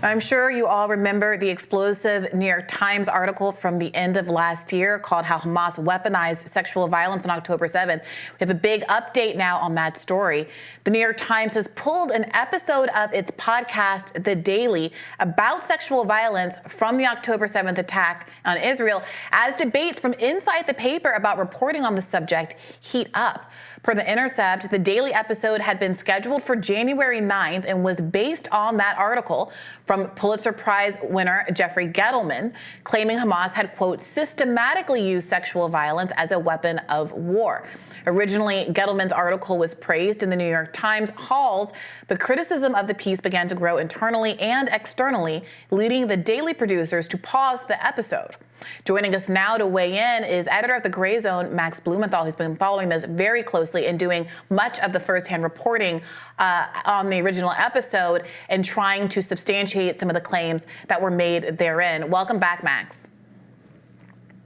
I'm sure you all remember the explosive New York Times article from the end of last year called How Hamas Weaponized Sexual Violence on October 7th. We have a big update now on that story. The New York Times has pulled an episode of its podcast, The Daily, about sexual violence from the October 7th attack on Israel as debates from inside the paper about reporting on the subject heat up. Per The Intercept, the Daily episode had been scheduled for January 9th and was based on that article from Pulitzer Prize winner Jeffrey Gettleman, claiming Hamas had, quote, systematically used sexual violence as a weapon of war. Originally, Gettleman's article was praised in the New York Times halls, but criticism of the piece began to grow internally and externally, leading the Daily producers to pause the episode. Joining us now to weigh in is editor of the Grayzone, Max Blumenthal, who's been following this very closely and doing much of the firsthand reporting on the original episode and trying to substantiate some of the claims that were made therein. Welcome back, Max.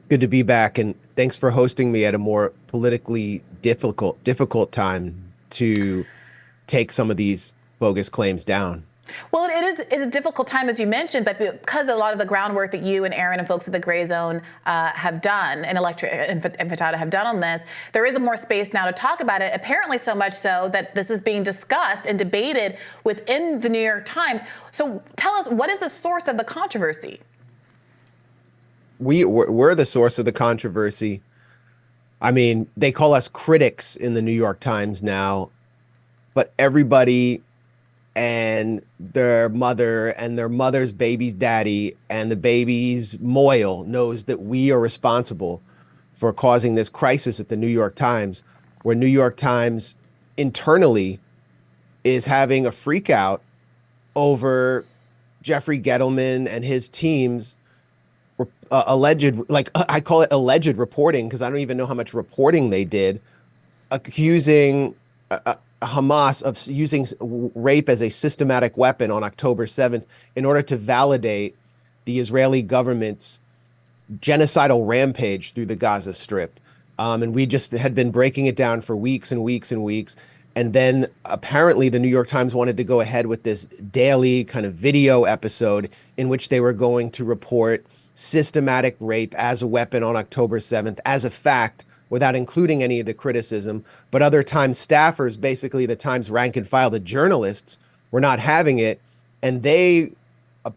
Good to be back, and thanks for hosting me at a more politically difficult time to take some of these bogus claims down. Well, it's a difficult time, as you mentioned, but because a lot of the groundwork that you and Aaron and folks at the Grayzone have done and Infatada have done on this, there is more space now to talk about it, apparently so much so that this is being discussed and debated within the New York Times. So tell us, what is the source of the controversy? We're the source of the controversy. I mean, they call us critics in the New York Times now, but everybody and their mother and their mother's baby's daddy and the baby's moil knows that we are responsible for causing this crisis at the New York Times, where New York Times internally is having a freak out over Jeffrey Gettleman and his team's alleged, I call it alleged reporting, because I don't even know how much reporting they did, accusing Hamas of using rape as a systematic weapon on October 7th in order to validate the Israeli government's genocidal rampage through the Gaza Strip. And we just had been breaking it down for weeks and weeks and weeks. And then apparently the New York Times wanted to go ahead with this daily kind of video episode in which they were going to report systematic rape as a weapon on October 7th as a fact, without including any of the criticism. But other Times staffers, basically the Times rank and file, the journalists, were not having it. And they,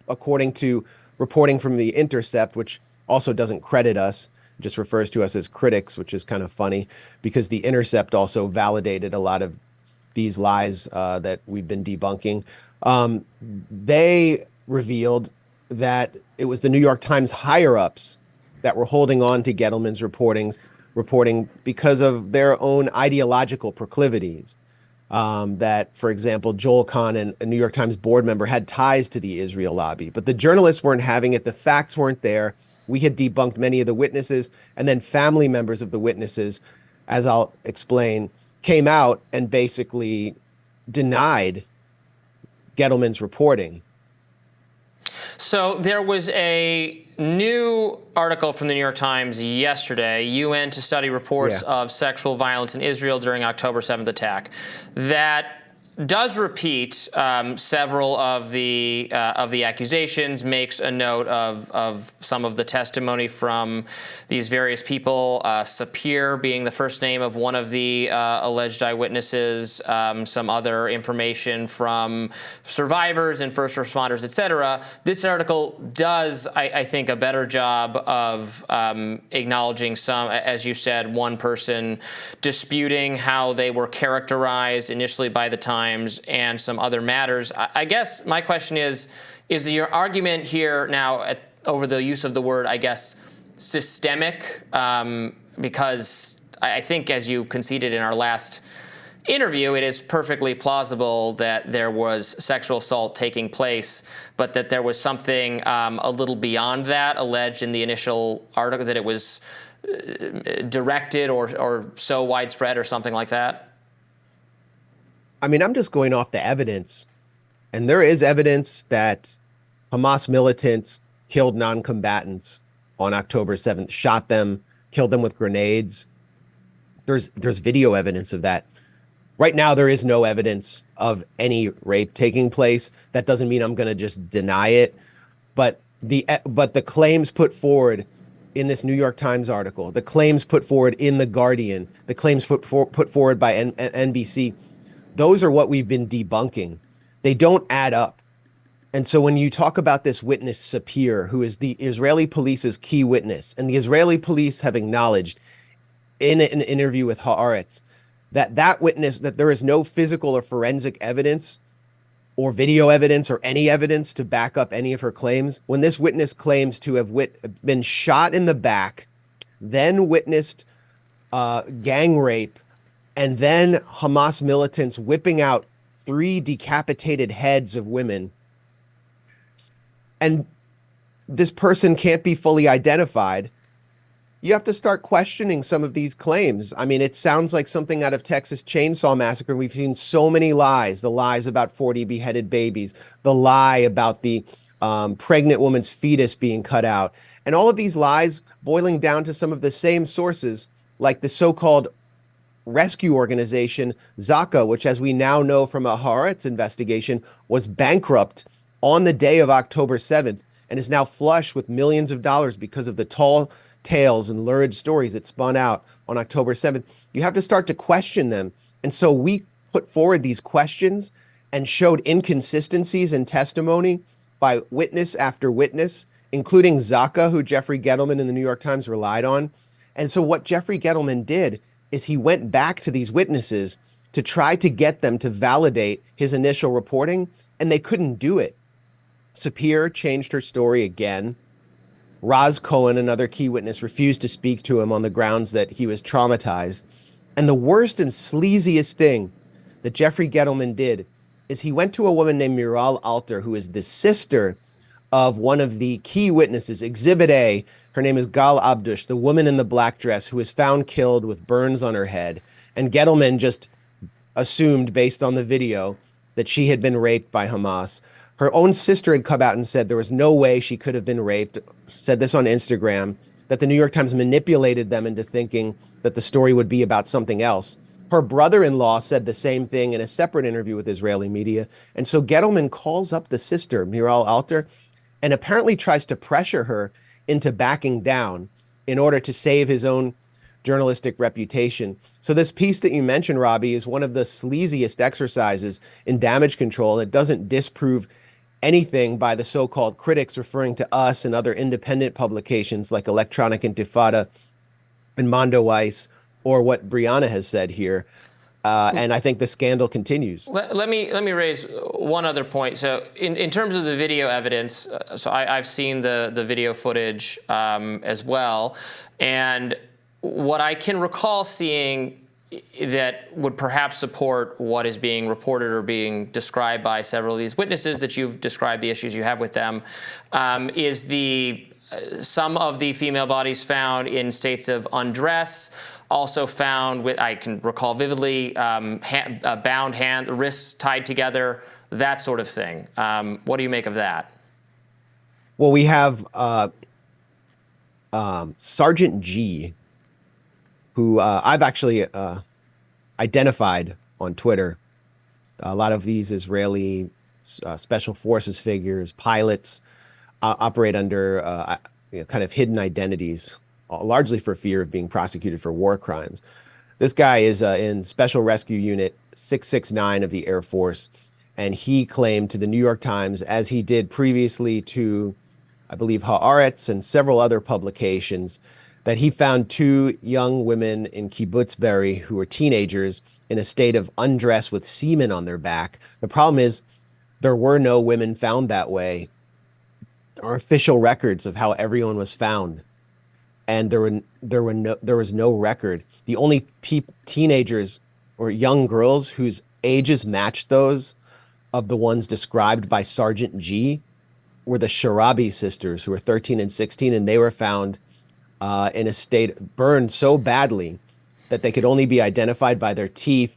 according to reporting from The Intercept, which also doesn't credit us, just refers to us as critics, which is kind of funny, because The Intercept also validated a lot of these lies that we've been debunking. They revealed that it was the New York Times higher-ups that were holding on to Gettleman's reporting because of their own ideological proclivities. That, for example, Joel Kahn, a New York Times board member, had ties to the Israel lobby, but the journalists weren't having it. The facts weren't there. We had debunked many of the witnesses, and then family members of the witnesses, as I'll explain, came out and basically denied Gettleman's reporting. So there was a new article from the New York Times yesterday, UN to study reports of sexual violence in Israel during October 7th attack, that does repeat several of the accusations, makes a note of some of the testimony from these various people, Sapir being the first name of one of the alleged eyewitnesses, some other information from survivors and first responders, etc. This article does, I think, a better job of acknowledging some, as you said, one person disputing how they were characterized initially by the Times and some other matters. I guess my question is your argument here now over the use of the word, I guess, systemic? Because I think, as you conceded in our last interview, it is perfectly plausible that there was sexual assault taking place, but that there was something a little beyond that alleged in the initial article, that it was directed or so widespread or something like that? I mean, I'm just going off the evidence, and there is evidence that Hamas militants killed non-combatants on October 7th, shot them, killed them with grenades. There's video evidence of that. Right now, there is no evidence of any rape taking place. That doesn't mean I'm going to just deny it. But the claims put forward in this New York Times article, the claims put forward in The Guardian, the claims put forward by NBC, those are what we've been debunking. They don't add up. And so when you talk about this witness Sapir, who is the Israeli police's key witness, and the Israeli police have acknowledged in an interview with Haaretz that witness, that there is no physical or forensic evidence or video evidence or any evidence to back up any of her claims. When this witness claims to have been shot in the back, then witnessed gang rape, and then Hamas militants whipping out 3 decapitated heads of women, and this person can't be fully identified, you have to start questioning some of these claims. I mean, it sounds like something out of Texas Chainsaw Massacre. We've seen so many lies, the lies about 40 beheaded babies, the lie about the pregnant woman's fetus being cut out, and all of these lies boiling down to some of the same sources, like the so-called rescue organization Zaka, which, as we now know from a Haaretz investigation, was bankrupt on the day of October 7th and is now flush with millions of dollars because of the tall tales and lurid stories that spun out on October 7th. You have to start to question them. And so we put forward these questions and showed inconsistencies in testimony by witness after witness, including Zaka, who Jeffrey Gettleman in the New York Times relied on. And so what Jeffrey Gettleman did is he went back to these witnesses to try to get them to validate his initial reporting, and they couldn't do it. Sapir changed her story again. Roz Cohen, another key witness, refused to speak to him on the grounds that he was traumatized. And the worst and sleaziest thing that Jeffrey Gettleman did is he went to a woman named Miral Alter, who is the sister of one of the key witnesses, Exhibit A. Her name is Gal Abdush, the woman in the black dress who was found killed with burns on her head. And Gettleman just assumed, based on the video, that she had been raped by Hamas. Her own sister had come out and said there was no way she could have been raped, said this on Instagram, that the New York Times manipulated them into thinking that the story would be about something else. Her brother-in-law said the same thing in a separate interview with Israeli media. And so Gettleman calls up the sister, Miral Alter, and apparently tries to pressure her into backing down in order to save his own journalistic reputation. So this piece that you mentioned, Robbie, is one of the sleaziest exercises in damage control. It doesn't disprove anything by the so-called critics, referring to us and other independent publications like Electronic Intifada and Mondoweiss, or what Brianna has said here. And I think the scandal continues. Let me raise one other point. So in terms of the video evidence, so I've seen the video footage as well. And what I can recall seeing that would perhaps support what is being reported or being described by several of these witnesses that you've described the issues you have with them, is some of the female bodies found in states of undress, also found with, I can recall vividly, bound hand, wrists tied together, that sort of thing. What do you make of that? Well, we have Sergeant G, who I've actually identified on Twitter. A lot of these Israeli special forces figures, pilots, operate under kind of hidden identities, largely for fear of being prosecuted for war crimes. This guy is in Special Rescue Unit 669 of the Air Force, and he claimed to the New York Times, as he did previously to, I believe, Haaretz and several other publications, that he found 2 young women in Kibbutz Be'eri who were teenagers in a state of undress with semen on their back. The problem is there were no women found that way. There are official records of how everyone was found, and there was no record. The only teenagers or young girls whose ages matched those of the ones described by Sergeant G were the Sharabi sisters, who were 13 and 16, and they were found in a state burned so badly that they could only be identified by their teeth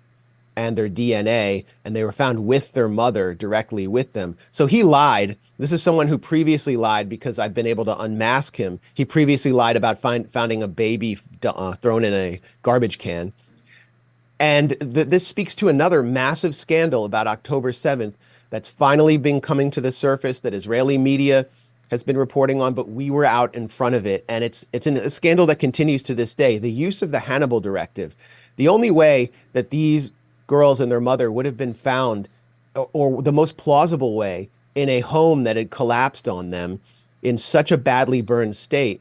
and their DNA, and they were found with their mother directly with them. So he lied. This is someone who previously lied because I've been able to unmask him. He previously lied about finding a baby thrown in a garbage can. And this speaks to another massive scandal about October 7th that's finally been coming to the surface, that Israeli media has been reporting on, but we were out in front of it. And it's a scandal that continues to this day. The use of the Hannibal Directive. The only way that these girls and their mother would have been found, or the most plausible way, in a home that had collapsed on them in such a badly burned state,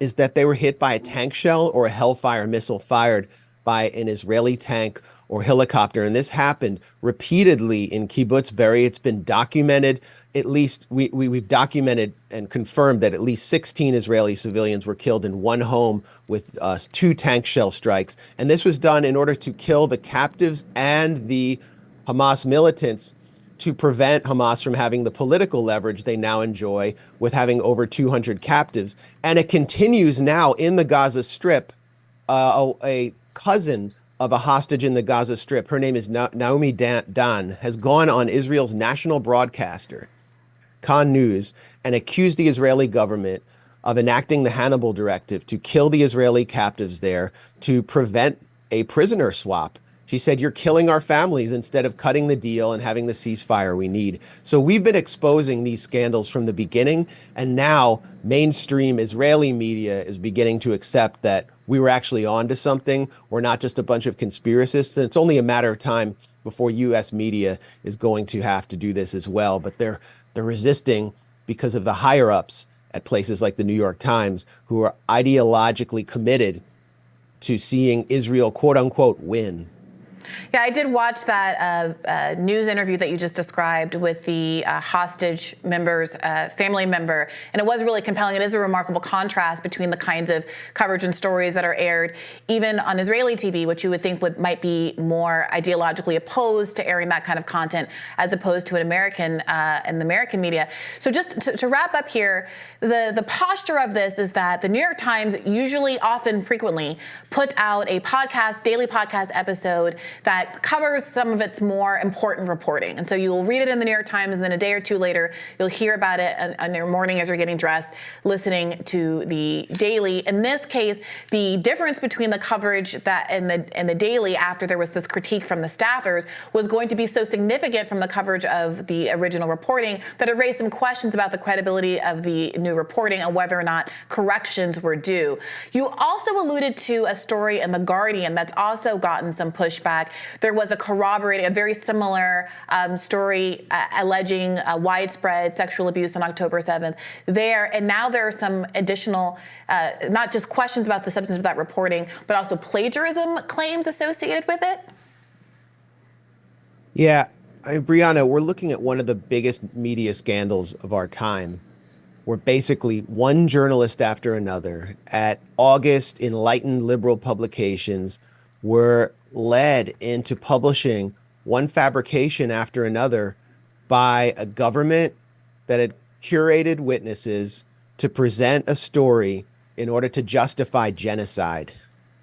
is that they were hit by a tank shell or a Hellfire missile fired by an Israeli tank or helicopter. And this happened repeatedly in Kibbutz Be'eri. It's been documented. At least we've documented and confirmed that at least 16 Israeli civilians were killed in one home with 2 tank shell strikes. And this was done in order to kill the captives and the Hamas militants, to prevent Hamas from having the political leverage they now enjoy with having over 200 captives. And it continues now in the Gaza Strip. A cousin of a hostage in the Gaza Strip, her name is Naomi Dan, has gone on Israel's national broadcaster, Khan News, and accused the Israeli government of enacting the Hannibal Directive to kill the Israeli captives there to prevent a prisoner swap. She said, "You're killing our families instead of cutting the deal and having the ceasefire we need." So we've been exposing these scandals from the beginning, and now mainstream Israeli media is beginning to accept that we were actually onto something. We're not just a bunch of conspiracists. And it's only a matter of time before U.S. media is going to have to do this as well. But they're resisting because of the higher-ups at places like the New York Times, who are ideologically committed to seeing Israel, quote unquote, win. Yeah, I did watch that news interview that you just described with the hostage member's family member, and it was really compelling. It is a remarkable contrast between the kinds of coverage and stories that are aired even on Israeli TV, which you would think might be more ideologically opposed to airing that kind of content, as opposed to an American in the American media. So just to wrap up here, the posture of this is that the New York Times usually, often, frequently puts out a daily podcast episode that covers some of its more important reporting. And so you'll read it in the New York Times, and then a day or two later, you'll hear about it in your morning as you're getting dressed, listening to the daily. In this case, the difference between the coverage that and the daily, after there was this critique from the staffers, was going to be so significant from the coverage of the original reporting that it raised some questions about the credibility of the new reporting and whether or not corrections were due. You also alluded to a story in The Guardian that's also gotten some pushback. There was a very similar story alleging widespread sexual abuse on October 7th there. And now there are some additional, not just questions about the substance of that reporting, but also plagiarism claims associated with it. Yeah, Brianna, we're looking at one of the biggest media scandals of our time, where basically one journalist after another at August enlightened liberal publications were led into publishing one fabrication after another by a government that had curated witnesses to present a story in order to justify genocide.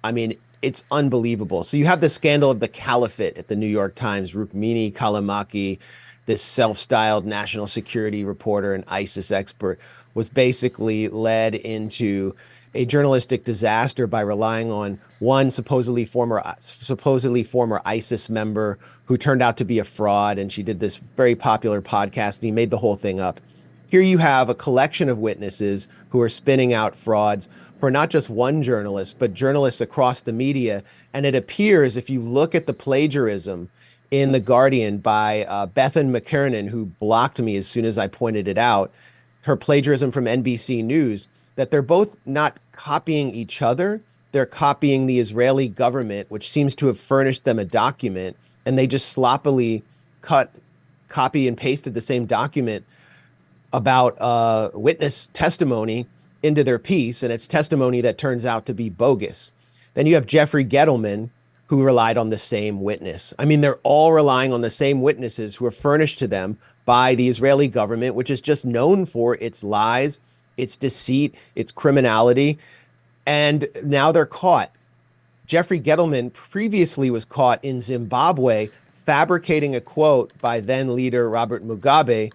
I mean, it's unbelievable. So you have the scandal of the caliphate at the New York Times. Rukmini Callimachi, this self-styled national security reporter and ISIS expert, was basically led into a journalistic disaster by relying on one supposedly former ISIS member who turned out to be a fraud, and she did this very popular podcast, and he made the whole thing up. Here you have a collection of witnesses who are spinning out frauds for not just one journalist, but journalists across the media. And it appears, if you look at the plagiarism in The Guardian by Bethan McKernan, who blocked me as soon as I pointed it out, her plagiarism from NBC News, that they're both not copying each other. They're copying the Israeli government, which seems to have furnished them a document, and they just sloppily copy and pasted the same document about witness testimony into their piece, and it's testimony that turns out to be bogus. Then you have Jeffrey Gettleman, who relied on the same witness. I mean, they're all relying on the same witnesses who are furnished to them by the Israeli government, which is just known for its lies, its deceit, its criminality. And now they're caught. Jeffrey Gettleman previously was caught in Zimbabwe fabricating a quote by then leader Robert Mugabe.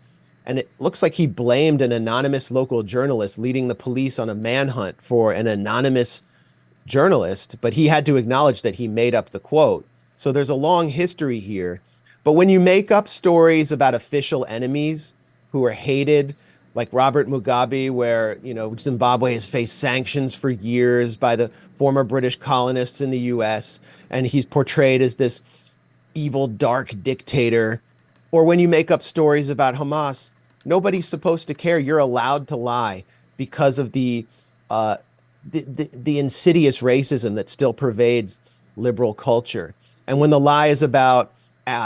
And it looks like he blamed an anonymous local journalist leading the police on a manhunt for an anonymous journalist, but he had to acknowledge that he made up the quote. So there's a long history here. But when you make up stories about official enemies who are hated, like Robert Mugabe, where, Zimbabwe has faced sanctions for years by the former British colonists in the US, and he's portrayed as this evil, dark dictator. Or when you make up stories about Hamas, nobody's supposed to care. You're allowed to lie because of the insidious racism that still pervades liberal culture. And when the lie is about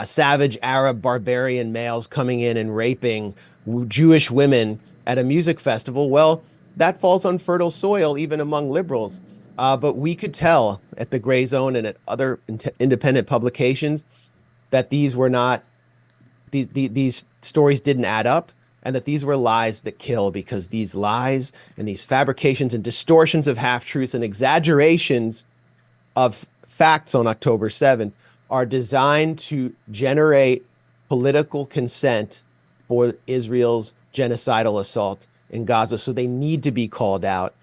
savage Arab barbarian males coming in and raping Jewish women at a music festival, well, that falls on fertile soil even among liberals. But we could tell at the Grayzone and at other independent publications that these were not these stories didn't add up, and that these were lies that kill, because these lies and these fabrications and distortions of half-truths and exaggerations of facts on October 7th are designed to generate political consent for Israel's genocidal assault in Gaza. So they need to be called out,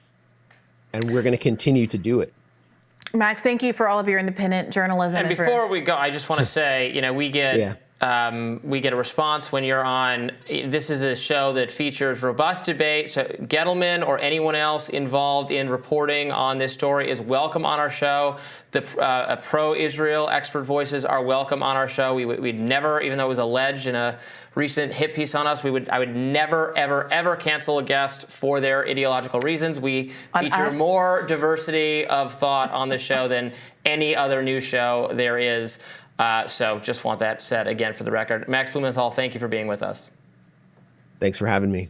and we're going to continue to do it. Max, thank you for all of your independent journalism. And before we go, I just want to say, we get we get a response when you're on. This is a show that features robust debate. So Gettleman or anyone else involved in reporting on this story is welcome on our show. The pro-Israel expert voices are welcome on our show. We'd never, even though it was alleged in a recent hit piece on us, I would never, ever, ever cancel a guest for their ideological reasons. We feature more diversity of thought on this show than any other news show there is. So just want that said again for the record. Max Blumenthal, thank you for being with us. Thanks for having me.